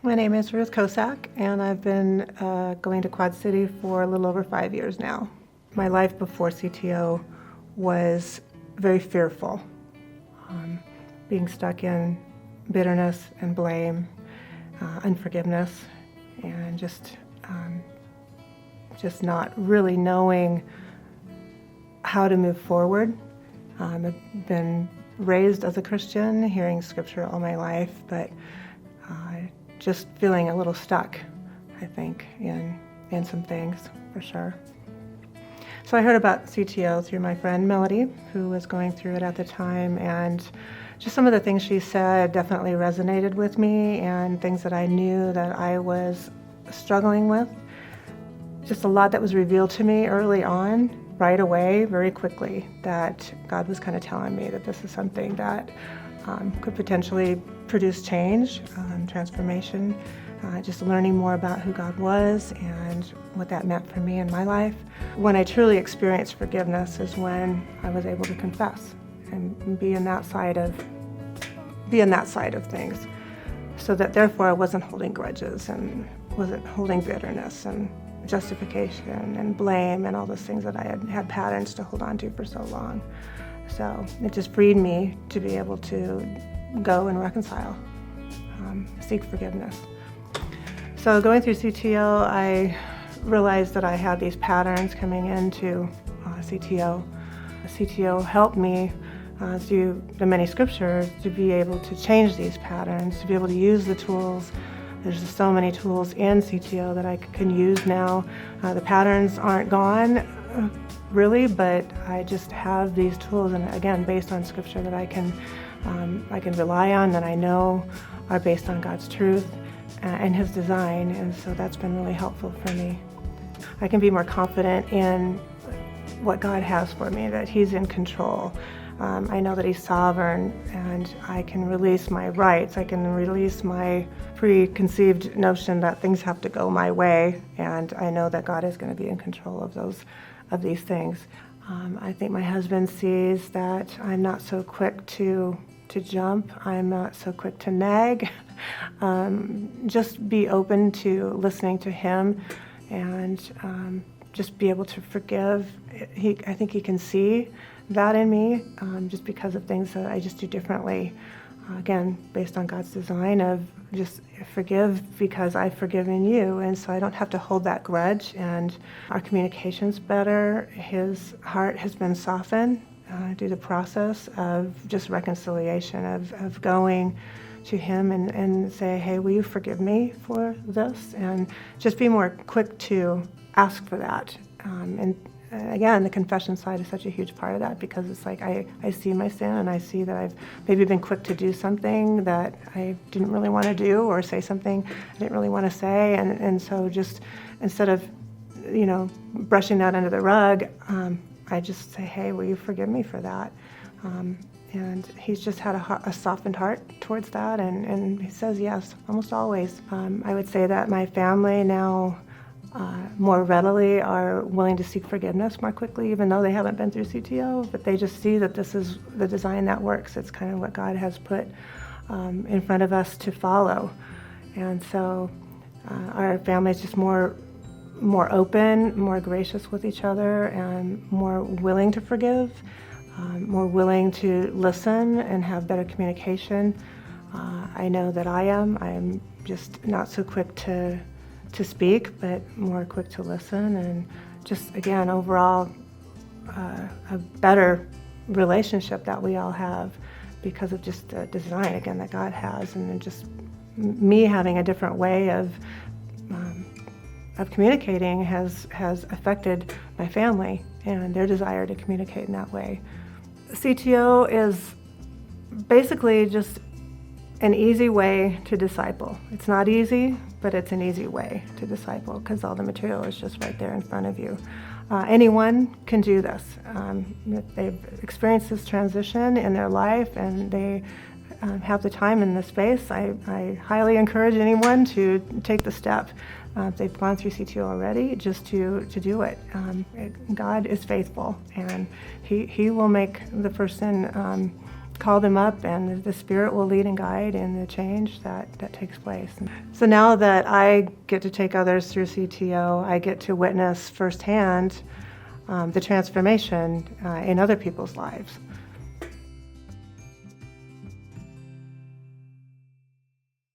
My name is Ruth and I've been going to Quad City for a little over 5 years now. My life before CTO was very fearful, being stuck in bitterness and blame, unforgiveness, and just not really knowing how to move forward. I've been raised as a Christian, hearing scripture all my life, but just feeling a little stuck, I think, in some things, for sure. So I heard about CTO through my friend Melody, who was going through it at the time, and just some of the things she said definitely resonated with me, and things that I knew that I was struggling with. Just a lot that was revealed to me early on, right away, very quickly, that God was kind of telling me that this is something that could potentially produce change, transformation, just learning more about who God was and what that meant for me in my life. When I truly experienced forgiveness is when I was able to confess and be in that side of things, so that therefore I wasn't holding grudges and wasn't holding bitterness and justification and blame and all those things that I had patterns to hold on to for so long. So it just freed me to be able to go and reconcile, seek forgiveness. So going through CTO, I realized that I had these patterns coming into CTO. CTO helped me through the many scriptures to be able to change these patterns, to be able to use the tools. There's just so many tools in CTO that I can use now. The patterns aren't gone, really, but I just have these tools, and again, based on scripture that I can rely on, that I know are based on God's truth and His design, and so that's been really helpful for me. I can be more confident in what God has for me, that He's in control. I know that He's sovereign, and I can release my rights. I can release my preconceived notion that things have to go my way, and I know that God is going to be in control of these things. I think my husband sees that I'm not so quick to jump. I'm not so quick to nag. Just be open to listening to him, and just be able to forgive. I think he can see that in me, just because of things that I just do differently. Again, based on God's design of just forgive because I've forgiven you, and so I don't have to hold that grudge, and our communication's better. His heart has been softened through the process of just reconciliation, of going to him and say, hey, will you forgive me for this? And just be more quick to ask for that. And again, the confession side is such a huge part of that, because it's like I see my sin, and I see that I've maybe been quick to do something that I didn't really want to do, or say something I didn't really want to say, and so just instead of brushing that under the rug, I just say, hey, will you forgive me for that? And he's just had a softened heart towards that, and he says yes almost always. I would say that my family now more readily are willing to seek forgiveness more quickly, even though they haven't been through CTO, but they just see that this is the design that works. It's kind of what God has put in front of us to follow. And so our family is just more open, more gracious with each other, and more willing to forgive, more willing to listen and have better communication. I know that I'm just not so quick to speak, but more quick to listen, and just, again, overall, a better relationship that we all have because of just the design, again, that God has, and then just me having a different way of communicating has affected my family and their desire to communicate in that way. CTO is basically just an easy way to disciple. It's not easy, but it's an easy way to disciple because all the material is just right there in front of you. Anyone can do this. If they've experienced this transition in their life and they have the time and the space, I highly encourage anyone to take the step. If they've gone through CTO already, just to do it. God is faithful, and He will make the person call them up, and the Spirit will lead and guide in the change that takes place. So now that I get to take others through CTO, I get to witness firsthand the transformation in other people's lives.